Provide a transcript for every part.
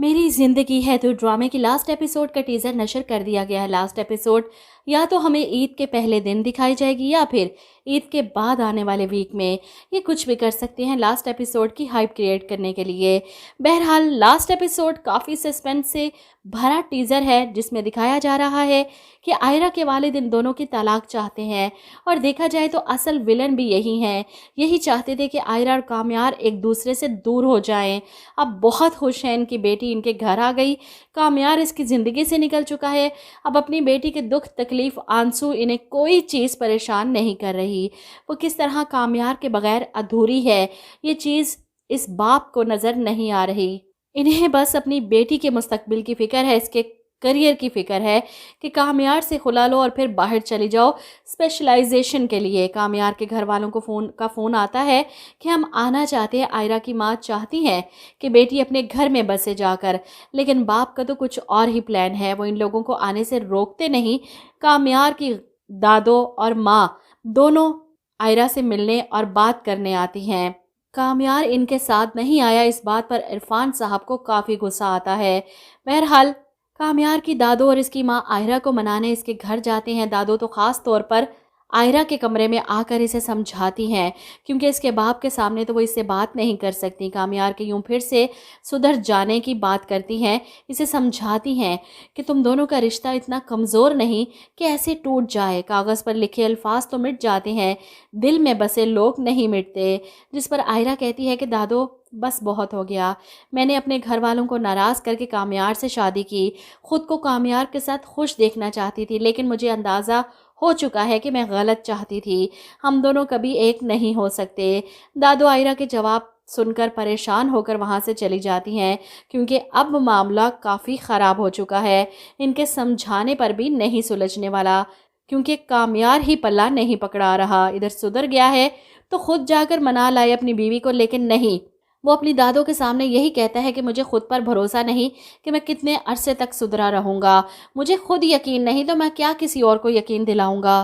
मेरी ज़िंदगी है तो ड्रामे की लास्ट एपिसोड का टीज़र नशर कर दिया गया है। लास्ट एपिसोड या तो हमें ईद के पहले दिन दिखाई जाएगी या फिर ईद के बाद आने वाले वीक में। ये कुछ भी कर सकते हैं लास्ट एपिसोड की हाइप क्रिएट करने के लिए। बहरहाल लास्ट एपिसोड काफ़ी सस्पेंस से भरा टीज़र है जिसमें दिखाया जा रहा है कि आयरा के वालिद इन दोनों की तलाक चाहते हैं। और देखा जाए तो असल विलन भी यही हैं। यही चाहते थे कि आयरा और कामयार एक दूसरे से दूर हो जाएं। अब बहुत खुश हैं, इनकी बेटी इनके घर आ गई, कामयार इसकी ज़िंदगी से निकल चुका है। अब अपनी बेटी के दुख तकलीफ़ आंसू इन्हें कोई चीज़ परेशान नहीं कर रही। वो किस तरह कामयार के बगैर अधूरी है, ये चीज़ इस बाप को नज़र नहीं आ रही। इन्हें बस अपनी बेटी के मुस्तकबिल की फ़िक्र है, इसके करियर की फ़िक्र है कि कामयार से खुला लो और फिर बाहर चली जाओ स्पेशलाइजेशन के लिए। कामयार के घर वालों को फ़ोन आता है कि हम आना चाहते हैं। आयरा की माँ चाहती हैं कि बेटी अपने घर में बसे जाकर, लेकिन बाप का तो कुछ और ही प्लान है। वो इन लोगों को आने से रोकते नहीं। कामयार की दादो और माँ दोनों आयरा से मिलने और बात करने आती हैं। कामयार इनके साथ नहीं आया, इस बात पर इरफान साहब को काफ़ी गुस्सा आता है। बहरहाल कामयार की दादो और इसकी माँ आयरा को मनाने इसके घर जाते हैं। दादो तो ख़ास तौर पर आयरा के कमरे में आकर इसे समझाती हैं, क्योंकि इसके बाप के सामने तो वो इससे बात नहीं कर सकती। कामयार के यूं फिर से सुधर जाने की बात करती हैं, इसे समझाती हैं कि तुम दोनों का रिश्ता इतना कमज़ोर नहीं कि ऐसे टूट जाए। कागज़ पर लिखे अल्फाज तो मिट जाते हैं, दिल में बसे लोग नहीं मिटते। जिस पर आयरा कहती है कि दादो बस बहुत हो गया, मैंने अपने घर वालों को नाराज़ करके कामयार से शादी की। ख़ुद को कामयार के साथ खुश देखना चाहती थी, लेकिन मुझे अंदाज़ा हो चुका है कि मैं गलत चाहती थी। हम दोनों कभी एक नहीं हो सकते। दादो आयरा के जवाब सुनकर परेशान होकर वहाँ से चली जाती हैं, क्योंकि अब मामला काफ़ी ख़राब हो चुका है। इनके समझाने पर भी नहीं सुलझने वाला, क्योंकि कामयार ही पल्ला नहीं पकड़ा रहा। इधर सुधर गया है तो खुद जाकर मना लाए अपनी बीवी को, लेकिन नहीं, वो अपनी दादों के सामने यही कहता है कि मुझे खुद पर भरोसा नहीं कि मैं कितने अरसे तक सुधरा रहूँगा। मुझे खुद यकीन नहीं तो मैं क्या किसी और को यकीन दिलाऊँगा।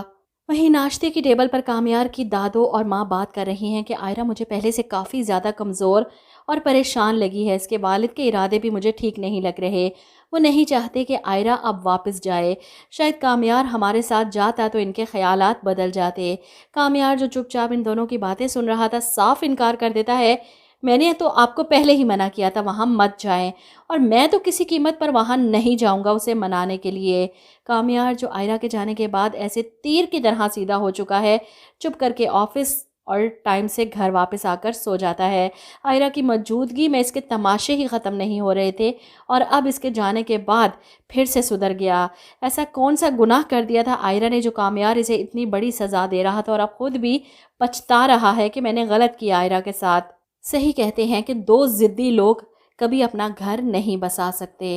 वहीं नाश्ते की टेबल पर कामयार की दादो और माँ बात कर रही हैं कि आयरा मुझे पहले से काफ़ी ज़्यादा कमज़ोर और परेशान लगी है। इसके वालिद के इरादे भी मुझे ठीक नहीं लग रहे। वो नहीं चाहते कि आयरा अब वापस जाए। शायद कामयार हमारे साथ जाता तो इनके ख़यालात बदल जाते। कामयार जो चुपचाप इन दोनों की बातें सुन रहा था, साफ इनकार कर देता है, मैंने तो आपको पहले ही मना किया था वहाँ मत जाएं, और मैं तो किसी कीमत पर वहाँ नहीं जाऊँगा उसे मनाने के लिए। कामयार जो आयरा के जाने के बाद ऐसे तीर की तरह सीधा हो चुका है, चुप करके ऑफिस और टाइम से घर वापस आकर सो जाता है। आयरा की मौजूदगी में इसके तमाशे ही ख़त्म नहीं हो रहे थे, और अब इसके जाने के बाद फिर से सुधर गया। ऐसा कौन सा गुनाह कर दिया था आयरा ने जो कामयार इसे इतनी बड़ी सज़ा दे रहा था, और अब खुद भी पछता रहा है कि मैंने गलत किया आयरा के साथ। सही कहते हैं कि दो ज़िद्दी लोग कभी अपना घर नहीं बसा सकते।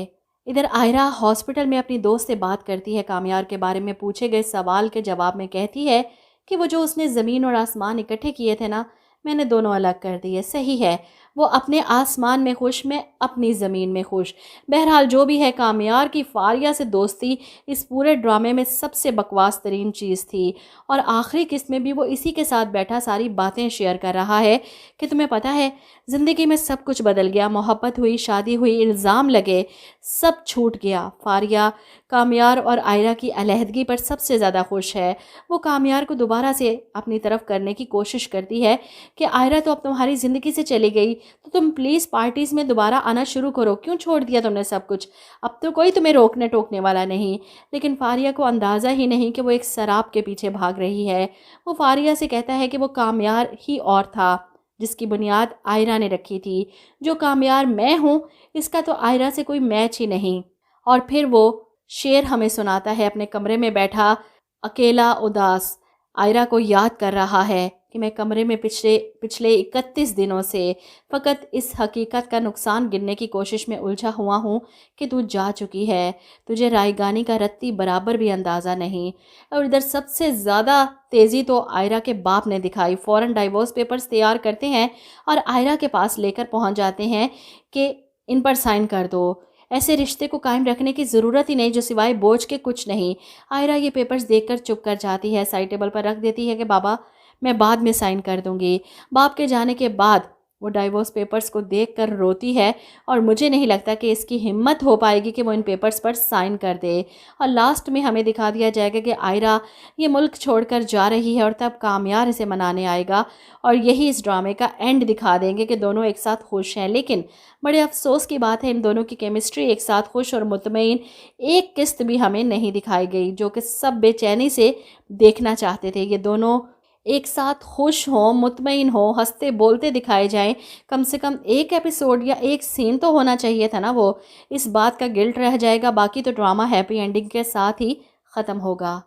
इधर आयरा हॉस्पिटल में अपनी दोस्त से बात करती है। कामयार के बारे में पूछे गए सवाल के जवाब में कहती है कि वो जो उसने ज़मीन और आसमान इकट्ठे किए थे ना, मैंने दोनों अलग कर दिए। सही है, वो अपने आसमान में खुश, मैं अपनी ज़मीन में खुश। बहरहाल जो भी है, कामयार की फारिया से दोस्ती इस पूरे ड्रामे में सबसे बकवास तरीन चीज़ थी। और आखिरी किस्त में भी वो इसी के साथ बैठा सारी बातें शेयर कर रहा है कि तुम्हें पता है ज़िंदगी में सब कुछ बदल गया, मोहब्बत हुई, शादी हुई, इल्ज़ाम लगे, सब छूट गया। फारिया कामयार और आयरा की अलहदगी पर सबसे ज़्यादा खुश है। वो कामयार को दोबारा से अपनी तरफ करने की कोशिश करती है कि आयरा तो अब तुम्हारी ज़िंदगी से चली गई, तो तुम प्लीज़ पार्टीज़ में दोबारा आना शुरू करो। क्यों छोड़ दिया तुमने सब कुछ? अब तो कोई तुम्हें रोकने टोकने वाला नहीं। लेकिन फारिया को अंदाज़ा ही नहीं कि वो एक शराब के पीछे भाग रही है। वो फारिया से कहता है कि वो कामयार ही और था जिसकी बुनियाद आयरा ने रखी थी। जो कामयार मैं हूँ, इसका तो आयरा से कोई मैच ही नहीं। और फिर वो शेर हमें सुनाता है अपने कमरे में बैठा अकेला उदास आयरा को याद कर रहा है कि मैं कमरे में पिछले 31 दिनों से फ़कत इस हकीकत का नुकसान गिनने की कोशिश में उलझा हुआ हूँ कि तू जा चुकी है। तुझे रायगानी का रत्ती बराबर भी अंदाज़ा नहीं। और इधर सबसे ज़्यादा तेज़ी तो आयरा के बाप ने दिखाई। फ़ौरन डाइवोर्स पेपर्स तैयार करते हैं और आयरा के पास लेकर पहुँच जाते हैं कि इन पर साइन कर दो। ऐसे रिश्ते को कायम रखने की ज़रूरत ही नहीं जो सिवाय बोझ के कुछ नहीं। आयरा ये पेपर्स देखकर चुप कर जाती है, साइड टेबल पर रख देती है कि बाबा मैं बाद में साइन कर दूंगी। बाप के जाने के बाद وہ ڈائیورس پیپرز کو دیکھ کر روتی ہے اور مجھے نہیں لگتا کہ اس کی ہمت ہو پائے گی کہ وہ ان پیپرز پر سائن کر دے. اور لاسٹ میں ہمیں دکھا دیا جائے گا کہ آئرہ یہ ملک چھوڑ کر جا رہی ہے اور تب کامیار اسے منانے آئے گا اور یہی اس ڈرامے کا اینڈ دکھا دیں گے کہ دونوں ایک ساتھ خوش ہیں. لیکن بڑے افسوس کی بات ہے ان دونوں کی کیمسٹری ایک ساتھ خوش اور مطمئن ایک قسط بھی ہمیں نہیں دکھائی گئی، جو کہ سب بے چینی سے دیکھنا چاہتے تھے. یہ دونوں ایک ساتھ خوش ہوں، مطمئن ہوں، ہنستے بولتے دکھائے جائیں. کم سے کم ایک ایپیسوڈ یا ایک سین تو ہونا چاہیے تھا نا. وہ اس بات کا گلٹ رہ جائے گا. باقی تو ڈرامہ ہیپی اینڈنگ کے ساتھ ہی ختم ہوگا.